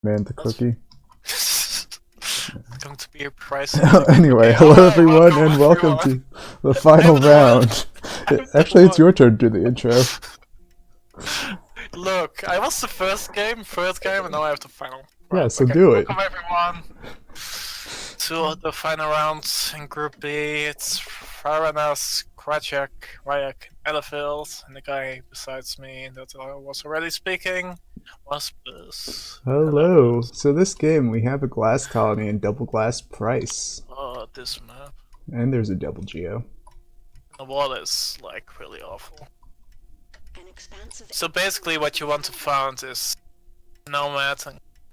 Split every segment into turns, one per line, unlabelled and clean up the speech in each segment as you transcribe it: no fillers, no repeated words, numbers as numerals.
Man, the cookie.
It's going to be a price.
Anyway,
Okay.
hello everyone
Welcome
and welcome
everyone.
to the final
I'm the one.
round.
I'm the
Actually, it's
one.
your turn to do the intro.
Look, I was the first game, and now I have the final
Yeah,
round.
so
Okay,
do it.
welcome everyone to the final round in Group B. It's Faranas, Krajak, Ryak, Ellerfield, and the guy besides me that I was already speaking was Buzz.
Hello. So this game, we have a glass colony and double glass price.
Oh, this map.
And there's a double geo.
The wall is like really awful. So basically what you want to find is Nomad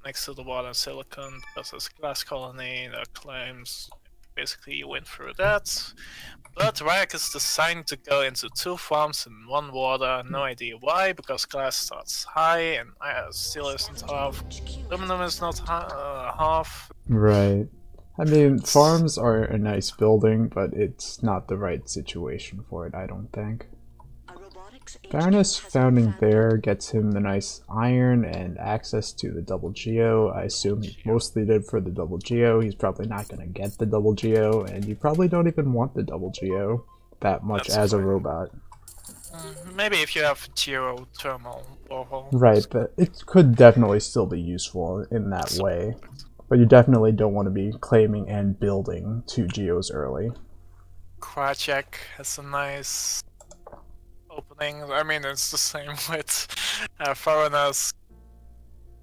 next to the wall in Silicon, because there's a glass colony that claims basically you win through that. But Ryak is designed to go into 2 farms in 1 water, no idea why, because glass starts high and steel isn't half, aluminum is not half.
Right. I mean, farms are a nice building, but it's not the right situation for it, I don't think. Fairness founding there gets him the nice iron and access to the double geo. I assume he mostly did for the double geo. He's probably not going to get the double geo, and you probably don't even want the double geo that much as a robot.
Maybe if you have geothermal borehole.
Right, but it could definitely still be useful in that way. But you definitely don't want to be claiming and building 2 geos early.
Krajak has a nice opening. I mean, it's the same with foreigners.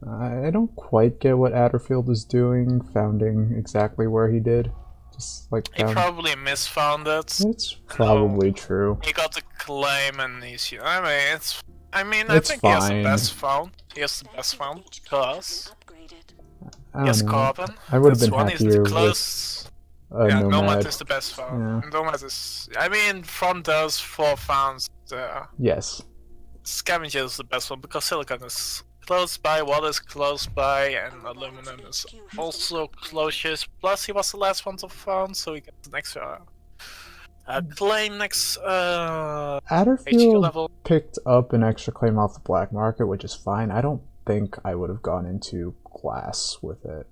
I don't quite get what Adderfield is doing, founding exactly where he did. Just like
he probably misfound it.
It's probably true.
He got the claim, and he's. I think
it's
he
fine.
has the best found. He has the best found because
he
has carbon.
I would have been
one.
happier
with
yeah,
Nomad is the best found.
Yeah.
Nomad is. I mean, from those 4 founds,
yes.
Scavenger is the best one because silicon is close by, water is close by, and aluminum is also closest. Plus, he was the last one to found, so he gets an extra claim next
Adderfield
level.
Picked up an extra claim off the black market, which is fine. I don't think I would have gone into glass with it.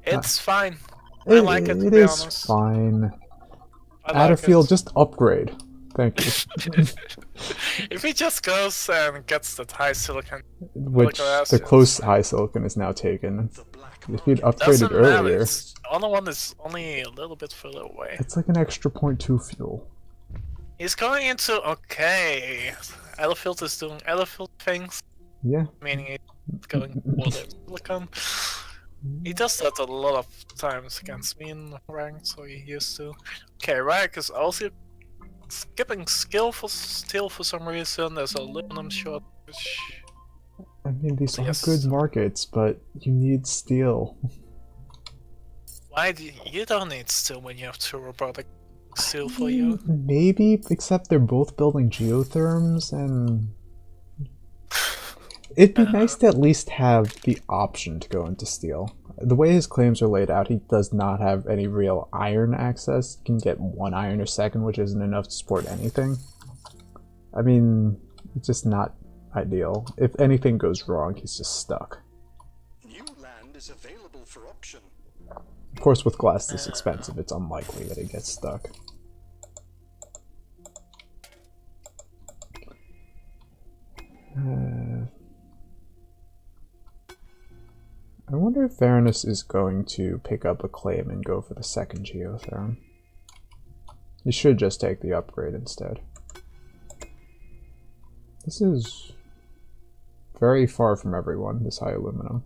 It's fine. I like it, to be honest.
Fine. Adderfield, just upgrade. Thank you.
If he just goes and gets that high silicon,
which the close high silicon is now taken. If he'd upgraded earlier,
the other one is only a little bit further away.
It's like an extra 0.2 fuel.
He's going into Ellerfield is doing Ellerfield things.
Yeah.
Meaning he's going for the silicon. He does that a lot of times against me in ranked, so he used to. Okay, Ryak is also skipping steel for some reason. There's a aluminum shortage.
I mean, these are good markets, but you need steel.
Why do you don't need steel when you have 2 robotic steel for you?
Maybe, except they're both building geotherms, and it'd be nice to at least have the option to go into steel. The way his claims are laid out, he does not have any real iron access. He can get 1 iron a second, which isn't enough to support anything. I mean, it's just not ideal. If anything goes wrong, he's just stuck.
New land is available for option.
Of course, with glass this expensive, it's unlikely that he gets stuck. I wonder if Varanus is going to pick up a claim and go for the 2nd geotherm. He should just take the upgrade instead. This is very far from everyone, this high aluminum.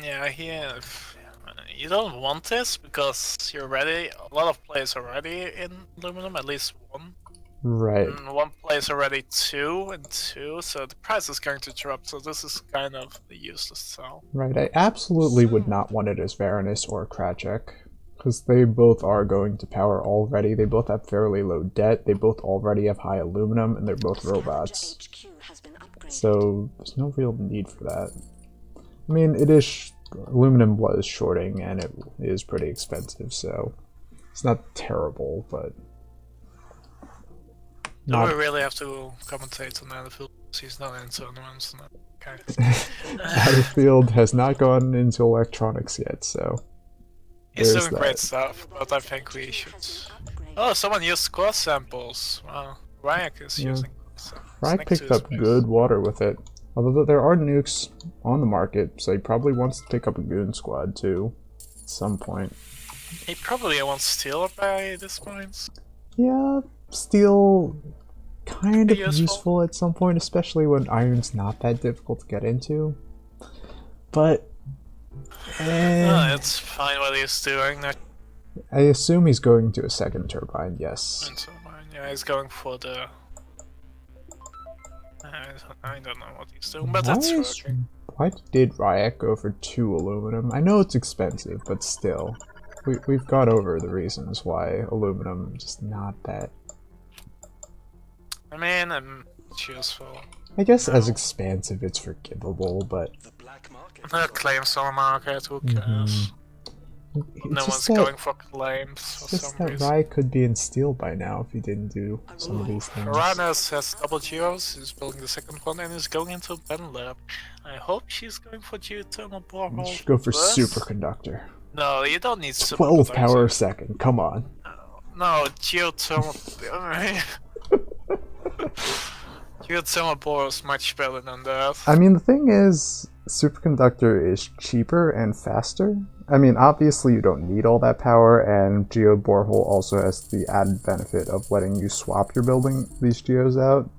Yeah, you don't want this because a lot of players are already in aluminum, at least 1.
Right.
And 1 plays already 2 and 2, so the price is going to drop, so this is kind of the useless sell.
Right, I absolutely would not want it as Varanus or Krajak, because they both are going to power already. They both have fairly low debt, they both already have high aluminum, and they're both robots. So there's no real need for that. I mean, aluminum was shorting, and it is pretty expensive, so it's not terrible, but...
Do we really have to commentate on Adderfield? He's not in tournaments. No. Okay.
Battlefield has not gone into electronics yet, so
He's
there's
doing great
that.
stuff, but I think we should. Oh, someone used squad samples. Wow, Ryak is
Yeah.
using. Samples
Ryak
next to
picked
his
up
base.
good water with it. Although there are nukes on the market, so he probably wants to pick up a goon squad too, at some point.
He probably wants steel by this point.
Yeah, steel kind of
Useful.
useful at some point, especially when iron's not that difficult to get into. But
Oh, it's fine what he's doing.
I assume he's going to a second turbine, yes.
And so, yeah, he's going for the. I don't know what he's doing, but that's working.
Why did Ryak go for 2 aluminum? I know it's expensive, but still. We've got over the reasons why aluminum is just not that.
I mean, it's useful.
I guess as expansive it's forgivable, but
The black market.
Claims on market, who cares? No one's going for claims for
It's just
some
that
reason.
Ryak could be in steel by now if he didn't do some of these things.
Piranhas has double geos, he's building the second one and is going into Ben Lab. I hope she's going for geothermal
You
borehole.
should go for
first.
superconductor.
No, you don't need
12 power a
superconductor.
second, come on.
No, geothermal. Geothermal bore is much better than that.
I mean, the thing is, superconductor is cheaper and faster. I mean, obviously you don't need all that power, and geo borehole also has the added benefit of letting you swap your building these geos out.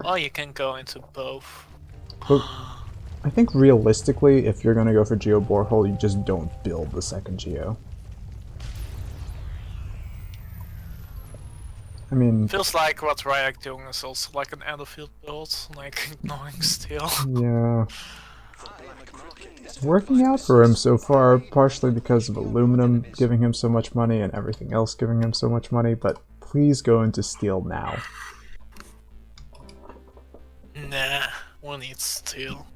Oh, you can go into both.
But I think realistically, if you're gonna go for geo borehole, you just don't build the second geo. I mean,
Feels like what Ryak doing is also like an Battlefield build, like ignoring steel.
yeah. It's working out for him so far, partially because of aluminum giving him so much money and everything else giving him so much money, but please go into steel now.
Nah, we need steel.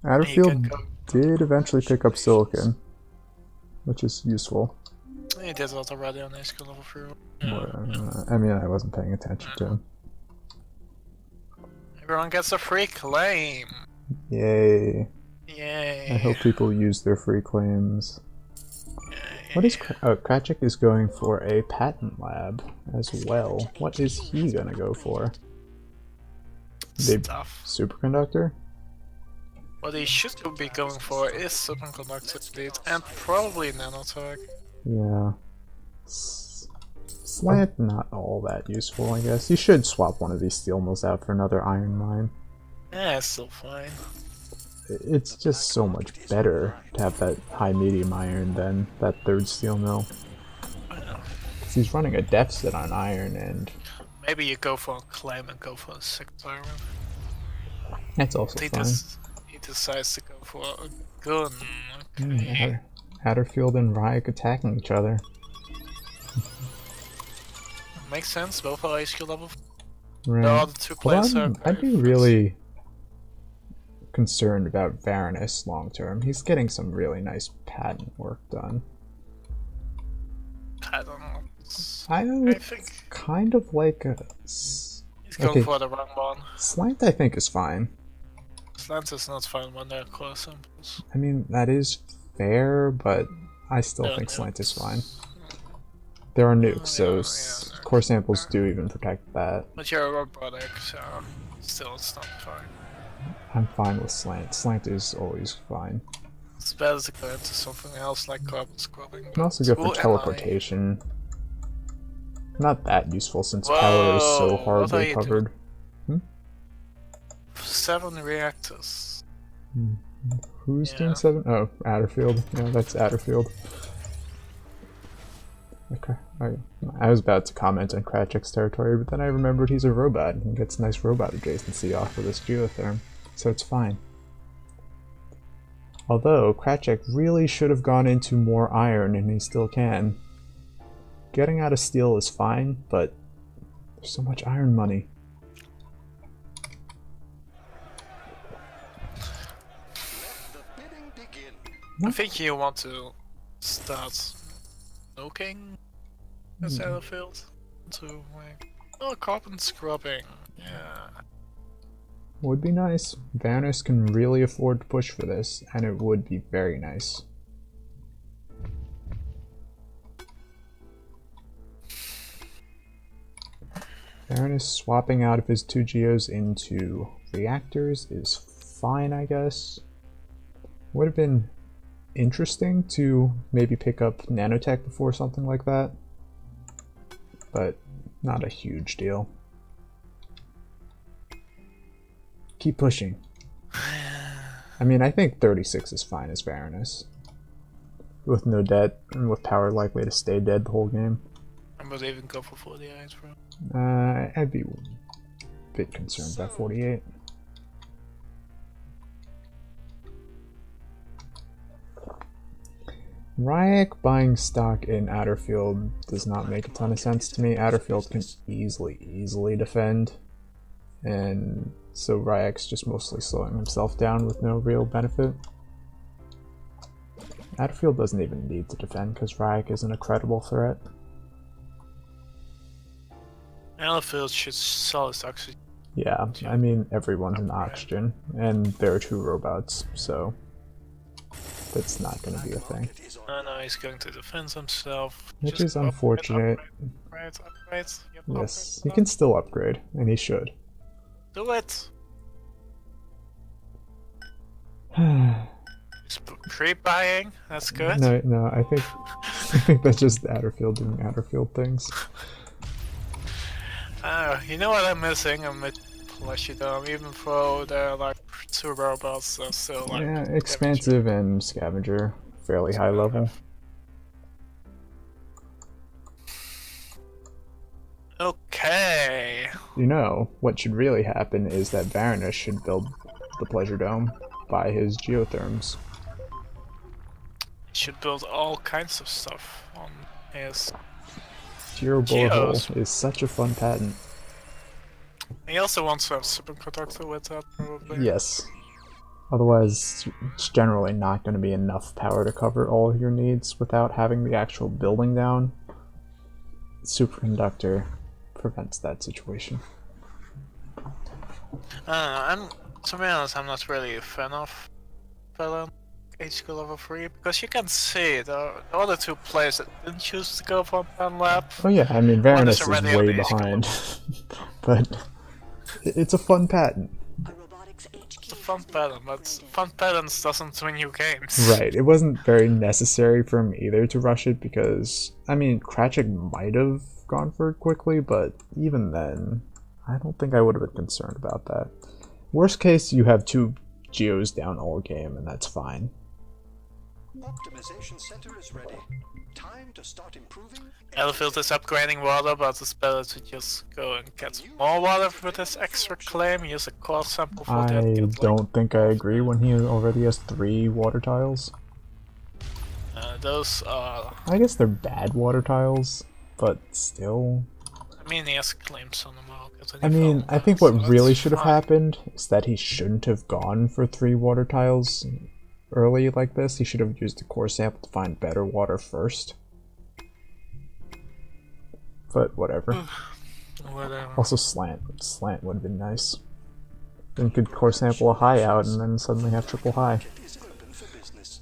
Adderfield did eventually pick up silicon, which is useful.
He did that already on HQ level 3.
I mean, I wasn't paying attention to him.
Everyone gets a free claim.
Yay.
Yay.
I hope people use their free claims.
Yay.
What is Kratchik is going for a patent lab as well. What is he gonna go for? The
Stuff.
superconductor?
What he should be going for is superconductor speed and probably nanotech.
Yeah. Slant not all that useful, I guess. You should swap one of these steel mills out for another iron mine.
Yeah, it's still fine.
It's just so much better to have that high medium iron than that third steel mill.
I know.
'Cause he's running a deficit on iron, and
Maybe you go for a claim and go for a second iron.
that's also
He,
fine.
he decides to go for a gun.
Mm,
Okay.
Adderfield and Ryak attacking each other.
Makes sense, both are HQ level.
Right.
The other two players are.
I'd be really concerned about Varanus long term. He's getting some really nice patent work done.
I don't know.
I know
I
it's
think
kind of like a...
he's going for the wrong one.
Slant I think is fine.
Slant is not fine when they're core samples.
I mean, that is fair, but I still
Yeah,
think
yeah.
Slant is fine. There are nukes, so
Yeah.
core samples do even protect that.
But you're a robotic, so still it's not fine.
I'm fine with Slant. Slant is always fine.
It's better to go into something else like carbon scrubbing.
You can also go for teleportation. Not that useful since power is so
Whoa, what are
horribly
you
covered.
7 reactors.
Who's
Yeah.
doing 7? Oh, Adderfield. Yeah, that's Adderfield. Okay. I was about to comment on Kratchik's territory, but then I remembered he's a robot and he gets nice robot adjacency off of this geotherm, so it's fine. Although, Kratchik really should have gone into more iron, and he still can. Getting out of steel is fine, but there's so much iron money.
The bidding begin.
I think you want to start looking at Airfield to like Oh, carbon scrubbing. Yeah.
Would be nice. Varanus can really afford to push for this, and it would be very nice. Varanus swapping out of his 2 geos into reactors is fine, I guess. Would have been interesting to maybe pick up nanotech before something like that, but not a huge deal. Keep pushing. I mean, I think 36 is fine as Varanus. With no debt, and with power likely to stay dead the whole game.
I would even go for 48, bro.
I'd be a bit concerned about 48. Ryak buying stock in Outerfield does not make a ton of sense to me. Outerfield can easily defend, and so Ryak's just mostly slowing himself down with no real benefit. Outerfield doesn't even need to defend because Ryak isn't a credible threat.
Outerfield should sell his oxygen.
Yeah, I mean, everyone's in oxygen, and there are 2 robots, so that's not going to be a thing.
Oh no, he's going to defend himself.
Which
Just
is unfortunate.
Upgrade. Yep,
Yes, he
upgrade.
can still upgrade, and he should.
Do it!
No,
He's pre-buying, that's good.
no, I think that's just Outerfield doing Outerfield things.
You know what I'm missing? I'm missing Plushy Dome, even though they're like 2 robots, they're still like...
Yeah, expansive and scavenger, fairly high level.
Okay.
You know, what should really happen is that Varanus should build the Pleasure Dome by his geotherms.
Should build all kinds of stuff on his...
Geo Bullet Hole
Geos.
is such a fun patent.
He also wants to have superconductor with that, probably.
Yes. Otherwise, it's generally not going to be enough power to cover all of your needs without having the actual building down. Superconductor prevents that situation.
To be honest, I'm not really a fan of Felon HQ level 3, because you can see the other 2 players that didn't choose to go for Pen Lab.
Oh yeah, I mean,
One
Varanus
is
is
already on
way
the HQ
behind. But it's a fun patent.
It's a fun pattern, but fun patterns doesn't win you games.
Right, it wasn't very necessary for him either to rush it because, I mean, Kratchik might have gone for it quickly, but even then, I don't think I would have been concerned about that. Worst case, you have 2 geos down all game, and that's fine.
Optimization center is ready. Time to start improving.
Elfield is upgrading water, but it's better to just go and get some more water with this extra claim, use a core sample for that.
I
get, like,
don't think I agree when he already has 3 water tiles.
those are...
I guess they're bad water tiles, but still.
I mean, he has claims on the market.
I mean, I think what really should have happened is that he shouldn't have gone for 3 water tiles early like this. He should have used the core sample to find better water first. But whatever.
Whatever.
Also slant. Slant would have been nice. Then you could core sample a high out and then suddenly have triple high.
Is open for business.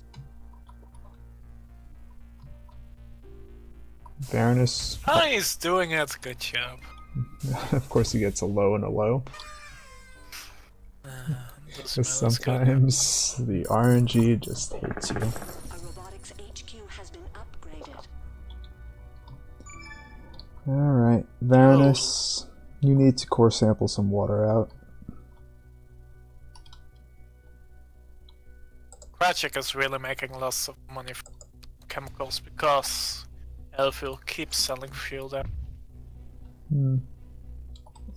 Varanus,
Oh, he's doing it. Good job.
of course he gets a low and a low.
Doesn't
Because
matter, it's good.
sometimes the RNG just hates you.
A robotics HQ has been upgraded.
Alright, Varanus, you need to core sample some water out.
Kratchik is really making lots of money from chemicals because Elfield keeps selling fuel there.
Hmm.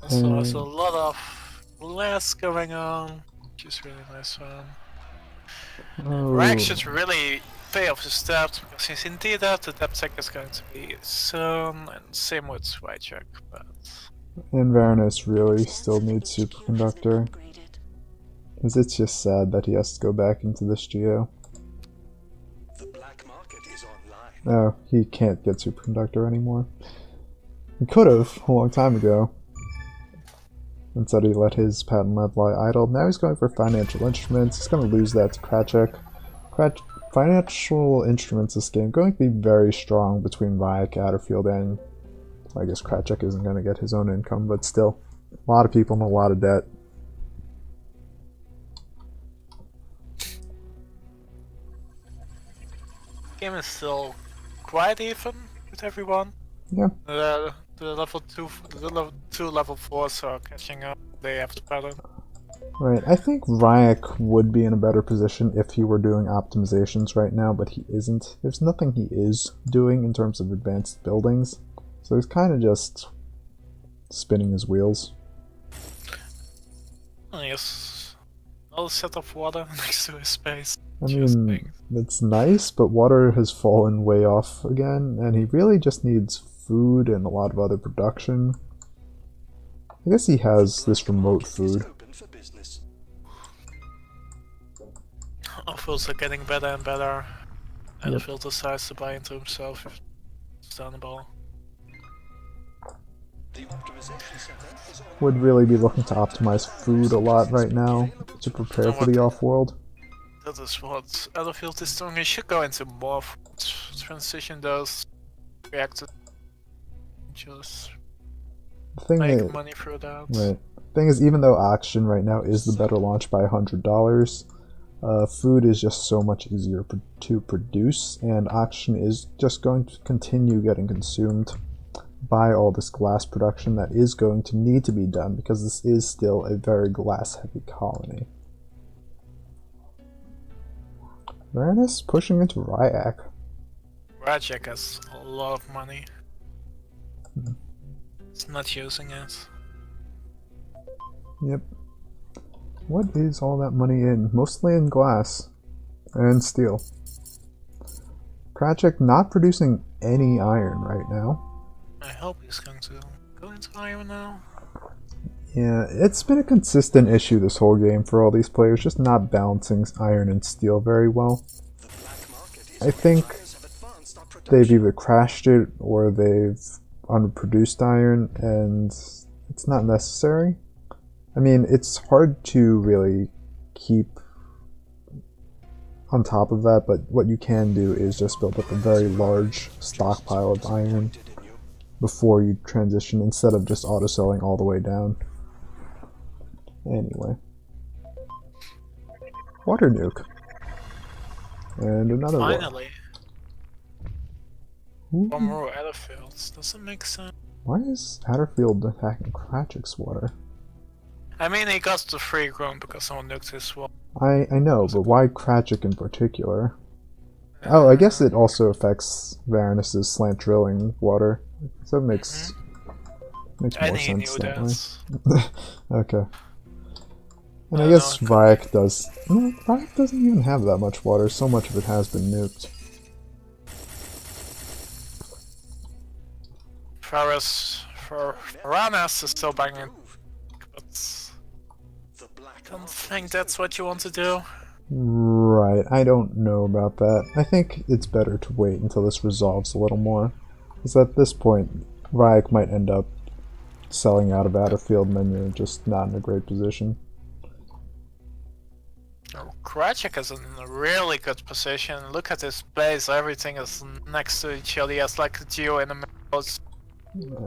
So there's a lot of less going on, which is really nice for him.
Oh.
Rack should really pay off his debt because he's indeed out. The debt check is going to be soon, and same with Swychek, but
And Varanus really still needs superconductor. Because it's just sad that he has to go back into this geo.
The black market is online.
Oh, he can't get superconductor anymore. He could have a long time ago. Instead he let his patent lab lie idle. Now he's going for financial instruments. He's going to lose that to Kratchek. Financial instruments this game going to be very strong between Ryak, Atterfield, and I guess Kratchek isn't going to get his own income, but still. A lot of people and a lot of debt.
Game is still quite even with everyone.
Yeah.
The level 2 level 4s are catching up. They have better.
Right, I think Ryak would be in a better position if he were doing optimizations right now, but he isn't. There's nothing he is doing in terms of advanced buildings, so he's kind of just spinning his wheels.
Yes, another set of water next to his space.
I mean, it's nice, but water has fallen way off again, and he really just needs food and a lot of other production. I guess he has this remote food.
Open for business.
Offers are getting better and better. And
Yep.
the filter decides to buy into himself if it's down the ball.
The optimization center is on.
Would really be looking to optimize food a lot right now to prepare for the off-world.
That is what Atterfield is doing. He should go into more transition those reactors. Just
The thing
make
is,
money through that.
right. Thing is, even though auction right now is the better launch by $100, food is just so much easier to produce, and auction is just going to continue getting consumed by all this glass production that is going to need to be done, because this is still a very glass-heavy colony. Varanus pushing into Ryak.
Rajek has a lot of money. It's not using it.
Yep. What is all that money in? Mostly in glass and steel. Kratchek not producing any iron right now.
I hope he's going to go into iron now.
Yeah, it's been a consistent issue this whole game for all these players, just not balancing iron and steel very well.
The black market is
I think
buyers have advanced our
they've
production.
either crashed it or they've underproduced iron, and it's not necessary. I mean, it's hard to really keep on top of that, but what you can do is just build up a very large stockpile of iron before you transition, instead of just auto-selling all the way down. Anyway. Water nuke. And another one.
Finally,
Ooh.
one more Atterfields. Doesn't make sense.
Why is Atterfield attacking Kratchek's water?
I mean, he got the free roam because someone nuked his wall.
I know, but why Kratchek in particular? Oh, I guess it also affects Varanus' slant drilling water. So it makes makes more
And he
sense
knew
that
that.
way. Okay. And I
I
guess
know.
Ryak does. No, Ryak doesn't even have that much water. So much of it has been nuked.
Varanus is still banging, but
The black
I don't
market
think
is
that's what you want to do.
Right, I don't know about that. I think it's better to wait until this resolves a little more. Because at this point, Ryak might end up selling out of Atterfield, and then you're just not in a great position.
Kratchek is in a really good position. Look at his place, everything is next to each other. He has like a geo in the middle. It's-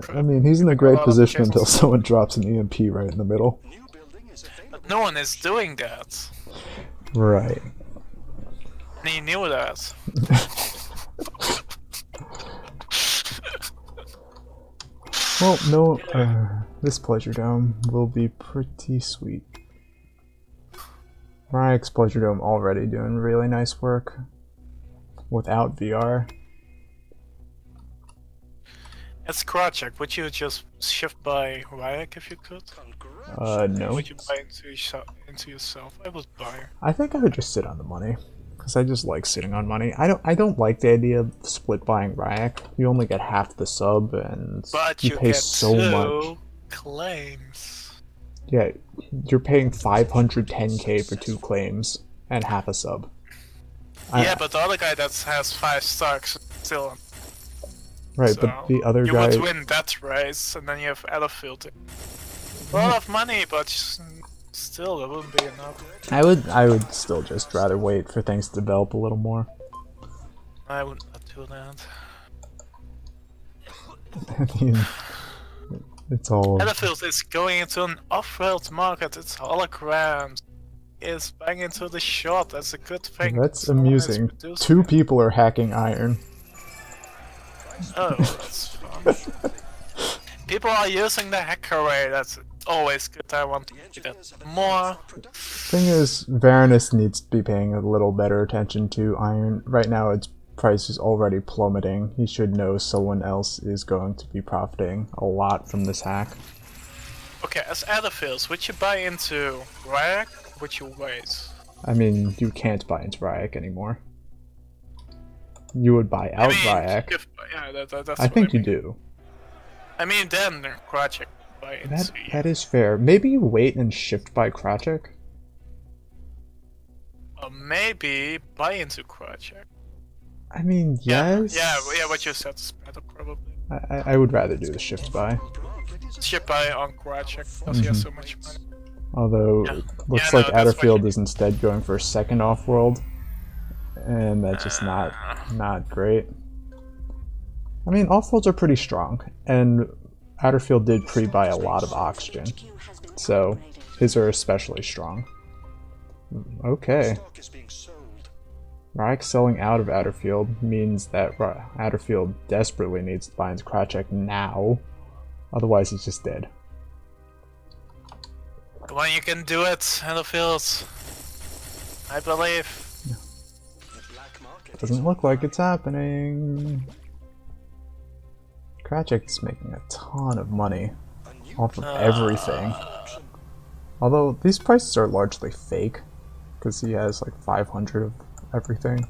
I mean, he's in a great position until someone drops an EMP right in the middle.
new building is available.
But no one is doing that.
Right.
And he knew that.
Well, no, this Pleasure Dome will be pretty sweet. Ryak's Pleasure Dome already doing really nice work without VR.
It's Kratchek. Would you just shift by Ryak if you could?
No.
Would you buy into yourself? I would buy.
I think I would just sit on the money, because I just like sitting on money. I don't like the idea of split buying Ryak. You only get half the sub, and
But
you
you
pay
get
so much.
2 claims.
Yeah, you're paying 510k for 2 claims and half a sub.
Yeah, but the other guy that has 5 stocks still.
Right,
So
but the other
you
guy...
would win that race, and then you have Ellerfield. A lot of money, but still, it wouldn't be enough.
I would still just rather wait for things to develop a little more.
I would not do that.
I mean, it's all...
Ellerfield is going into an off-world market. It's holograms. It's bang into the shot. That's a good thing.
That's
Someone is
amusing.
producing
2
it.
people are hacking iron.
Oh, that's fun. People are using the hacker way. That's always good. I want to see that more.
Thing is, Varanus needs to be paying a little better attention to iron. Right now, its price is already plummeting. He should know someone else is going to be profiting a lot from this hack.
Okay, as Ellerfields, would you buy into Ryak or would you wait?
I mean, you can't buy into Ryak anymore. You would buy out Ryak.
Yeah, that's
I
what
think you
mean.
do.
I mean, then Krachik would buy into
That is fair. Maybe you wait and shift by Krachik?
or maybe buy into Krachik.
I mean, yes.
Yeah, what you said is better probably.
I would rather do the shift buy.
Ship buy on Krachik because he has so much money.
Although,
Yeah.
it looks
Yeah,
like
no, that's what
Adderfield
you-
is instead going for a second off-world. And that's just not great. I mean, off-worlds are pretty strong. And Adderfield did pre-buy a lot of oxygen.
HQ has been
So,
upgraded.
his are especially strong. Okay.
Stock is being sold.
Ryek selling out of Adderfield means that Adderfield desperately needs to buy into Krachek now. Otherwise, he's just dead.
Come on, you can do it, Ellerfields. I believe.
The black market
Doesn't look like it's happening. Krachek is making a ton of money
a new
off of everything. Although these prices are largely fake, because he has like 500 of everything.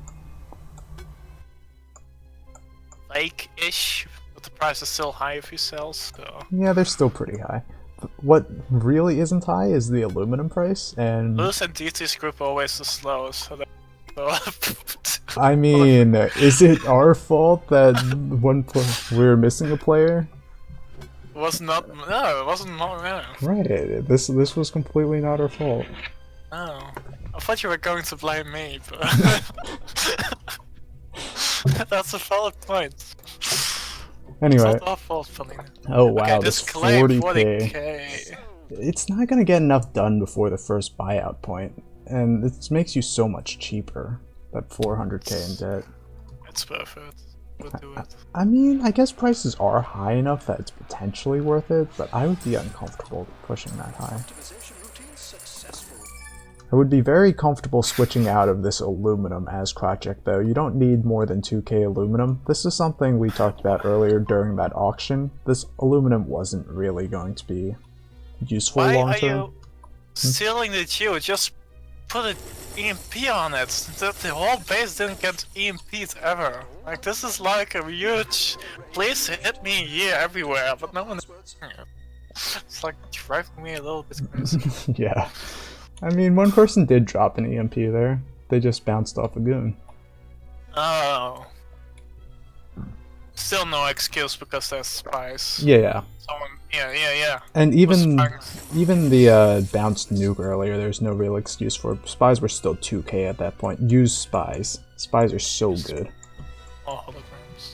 Fake-ish, but the price is still high if you sell, so...
Yeah, they're still pretty high. But what really isn't high is the aluminum price, and
Lewis and DT's group are always the slowest, so
I mean, is it our fault that we're missing a player?
It was not. No, it wasn't. No.
Right. This was completely not our fault.
No. I thought you were going to blame me, but that's a valid point. It's
Anyway,
not our fault, Paulina.
oh wow,
Okay,
this
this claim
40k.
40k.
It's not gonna get enough done before the first buyout point, and it makes you so much cheaper. That 400k in debt.
It's worth it. We'll do it.
I mean, I guess prices are high enough that it's potentially worth it, but I would be uncomfortable pushing that high.
optimization routine successful.
I would be very comfortable switching out of this aluminum as Krachek, though. You don't need more than 2k aluminum. This is something we talked about earlier during that auction. This aluminum wasn't really going to be useful
Why
long
are
term.
you stealing the Geo? Just put an EMP on it. The whole base didn't get EMP'd ever. Like, this is like a huge... Please hit me here everywhere, but no one... It's like driving me a little bit crazy.
Yeah. I mean, one person did drop an EMP there. They just bounced off a goon.
Oh. Still no excuse because there's spies.
Yeah.
Someone... Yeah.
And
Was
even
spies.
even the bounced nuke earlier, there's no real excuse for it. Spies were still 2k at that point. Use spies. Spies are so good.
Oh, holograms.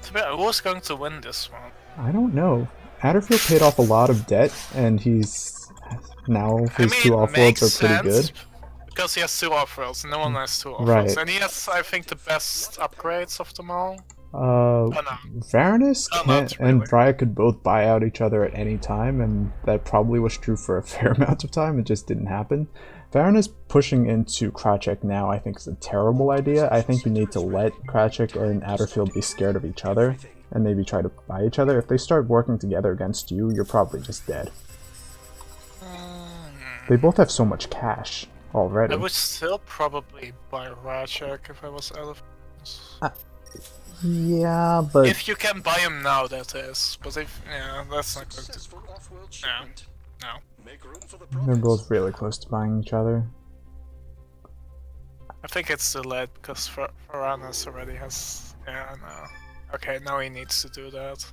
To be honest, who's going to win this one?
I don't know. Adderfield paid off a lot of debt, and his two off-worlds are pretty good.
Because he has two off-worlds, no one has two off-worlds.
Right.
And he has, I think, the best upgrades of them all.
Uh,
no.
Varanus
Oh,
can,
not
and
really.
Vrya could both buy out each other at any time, and that probably was true for a fair amount of time. It just didn't happen. Varanus pushing into Krachek now, I think, is a terrible idea. I think you need to let Krachek and Adderfield be scared of each other, and maybe try to buy each other. If they start working together against you, you're probably just dead. They both have so much cash already.
I would still probably buy Rajak if I was Elephants.
Yeah, but
If you can buy him now, that is. But if, yeah, that's not going to...
Successful off-world
No.
shipment.
No.
Make room for the
they're
profits.
both really close to buying each other.
I think it's too late because Varanus already has... Yeah, I know. Okay, now he needs to do that.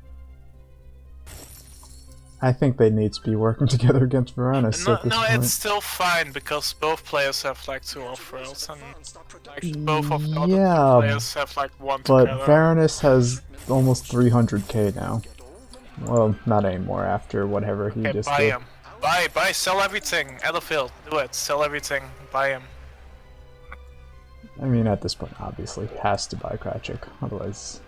I think they need to be working together against Varanus
No,
at this
no,
point.
it's still fine because both players have like 2 off-worlds and like both of the other
Yeah,
two players have like 1
But
together.
Varanus has almost 300k now. Well, not anymore after whatever he
Okay,
just
buy
did.
him. Buy, sell everything. Elderfield, do it. Sell everything. Buy him.
I mean, at this point, obviously, he has to buy Kratchik. Otherwise...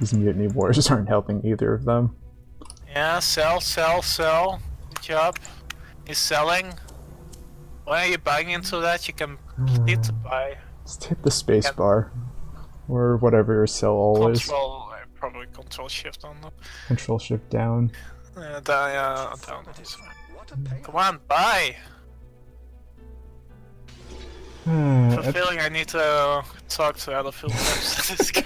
these Mutiny Wars aren't helping either of them.
Yeah, sell. Good job. He's selling. Why are you buying into that? You can proceed to buy.
Just hit the spacebar. Or whatever your sell all is.
Control, probably control shift on them.
Control shift down.
Down. Come on, buy! I have a feeling I need to talk to other field reps in this game.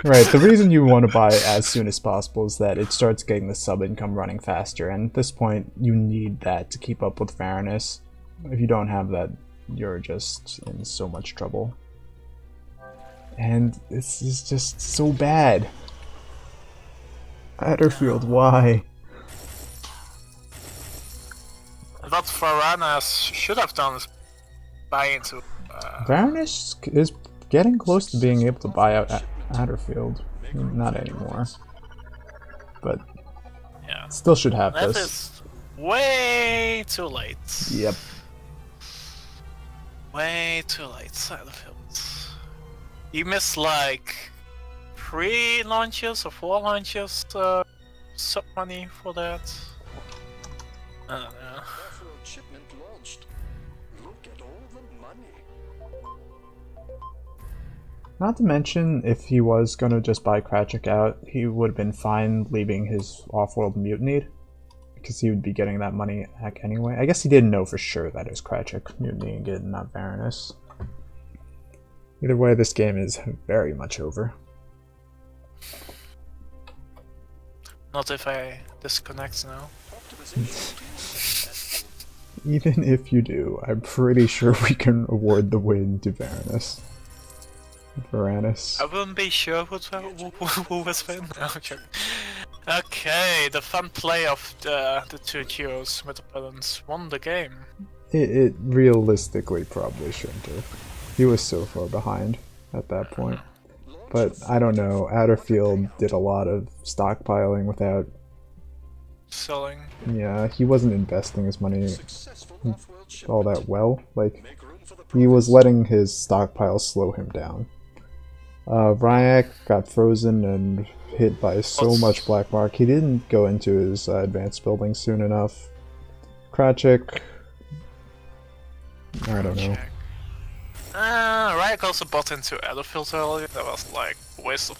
Right, the reason you want to buy as soon as possible is that it starts getting the sub income running faster, and at this point you need that to keep up with Varanus. If you don't have that, you're just in so much trouble. And this is just so bad. Adderfield, why?
What Varanus should have done is buy into...
Varanus is getting close to being able to buy out Adderfield. Not anymore. But
yeah.
still should have
That
this.
is way too late.
Yep.
Way too late, Adderfield. You missed like 3 launches or 4 launches sub money for that. I don't know.
Off-world shipment launched. Look at all the money.
Not to mention, if he was gonna just buy Kratchik out, he would have been fine leaving his off-world mutinied, because he would be getting that money back anyway. I guess he didn't know for sure that it was Kratchik mutinying it, not Varanus. Either way, this game is very much over.
Not if I disconnect now.
Even if you do, I'm pretty sure we can award the win to Varanus.
I wouldn't be sure who was win. No, I'm joking. Okay, the fun play of the 2 duos with opponents won the game.
It realistically probably shouldn't have. He was so far behind at that point. But I don't know, Adderfield did a lot of stockpiling without...
Selling.
Yeah, he wasn't investing his money
Successful off-world shipment.
all that well. Like,
Make room for the
he was letting his stockpile slow him down. Ryak got frozen and hit by so much black mark. He didn't go into his advanced building soon enough. Kratchik... I don't know.
Ryak also bought into Adderfield earlier. That was like a waste of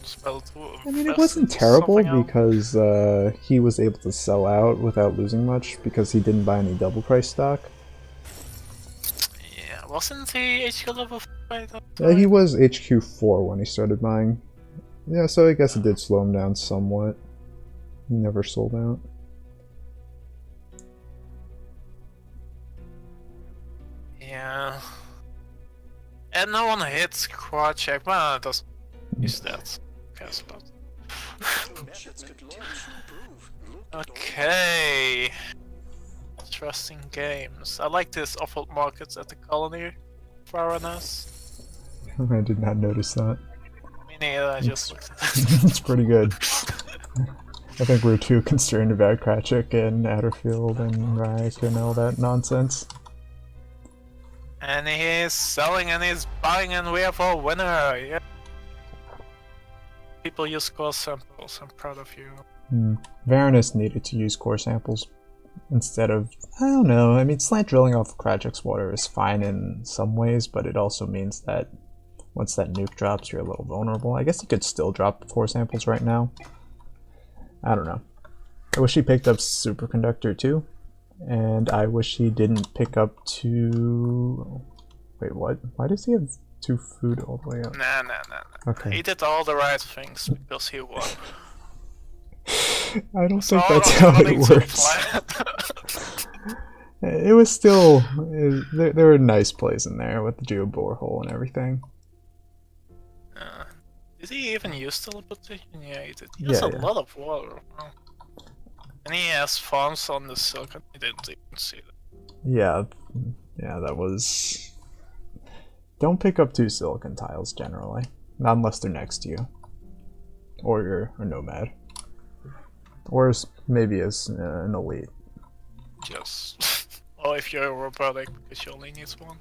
spell to
I mean, it
invest
wasn't
in
terrible
something else.
because he was able to sell out without losing much because he didn't buy any double price stock.
Yeah, wasn't he HQ level 5 by that
Yeah,
time?
he was HQ 4 when he started buying. Yeah, so I guess it did slow him down somewhat. He never sold out.
Yeah. And no one hits Kratchik. Well, it doesn't use that. Cares about.
methods could launch. Improve. Look at
Okay. Interesting games. I like this awful markets at the colony, Varanus.
I did not notice that.
Me neither, I just looked at it.
It's pretty good. I think we're too concerned about Kratchik and Adderfield and Ryak and all that nonsense.
And he is selling and he's buying and we have a winner! Yeah. People use core samples, I'm proud of you.
Varanus needed to use core samples instead of... I don't know, I mean, slant drilling off Kratchik's water is fine in some ways, but it also means that once that nuke drops, you're a little vulnerable. I guess you could still drop core samples right now. I don't know. I wish he picked up Superconductor too, and I wish he didn't pick up 2... Wait, what? Why does he have 2 food all the way up?
Nah.
Okay.
He did all the right things because he won.
I don't think
So
that's how it
according to
works.
plan.
It was still there were nice plays in there with the geo borehole and everything.
Did he even use teleportation? Yeah, he did. He
Yeah,
has a
yeah.
lot of water. Wow. And he has farms on the silicon. I didn't even see that.
Yeah, that was. Don't pick up 2 silicon tiles generally, not unless they're next to you, or you're a nomad, or maybe as an elite.
Just. Or if you're a robotic, because you only need one.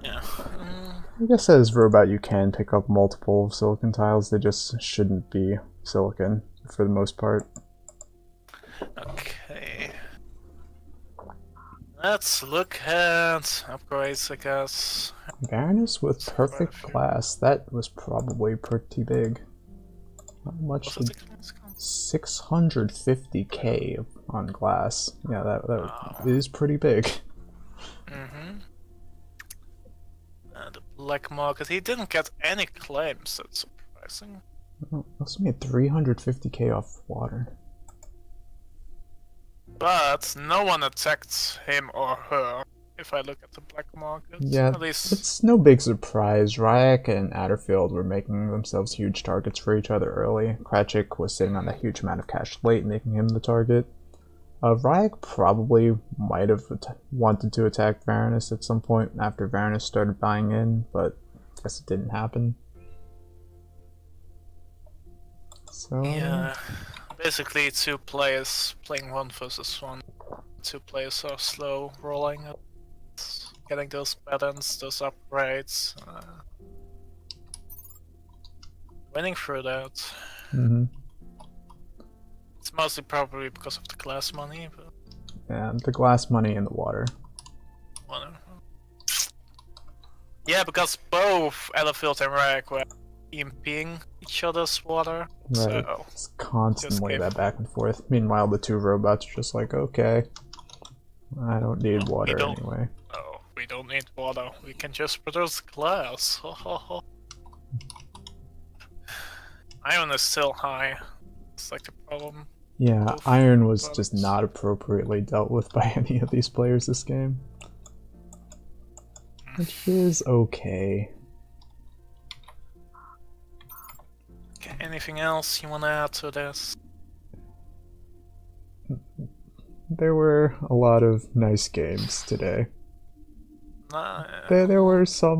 Yeah.
I guess as robot you can pick up multiple silicon tiles, they just shouldn't be silicon for the most part.
Okay. Let's look at upgrades, I guess.
Varanus with perfect glass, that was probably pretty big. How much
Was
did
it the
650k on glass? Yeah, that is pretty big.
Mm-hmm. The black market, he didn't get any claims, that's surprising.
Oh, also made 350k off water.
But no one attacked him or her, if I look at the black market.
Yeah,
At least...
it's no big surprise. Ryak and Adderfield were making themselves huge targets for each other early. Kratchik was sitting on a huge amount of cash late, making him the target. Ryak probably might have wanted to attack Varanus at some point after Varanus started buying in, but I guess it didn't happen. So
Yeah, basically 2 players playing 1 versus 1. 2 players are slow rolling it, getting those patterns, those upgrades. Winning through that.
mm-hmm.
It's mostly probably because of the glass money, but
And the glass money and the water.
whatever. Yeah, because both Ellerfield and Rag were EMPing each other's water,
Right.
so
It's constantly
gave-
that back and forth. Meanwhile, the 2 robots are just like, okay, I don't need water anyway.
Oh, we don't need water. We can just produce glass. Iron is still high. It's like the problem.
Yeah,
Both
iron was
robots.
just not appropriately dealt with by any of these players this game. Which is okay.
Okay, anything else you wanna add to this?
There were a lot of nice games today.
Nah,
There were some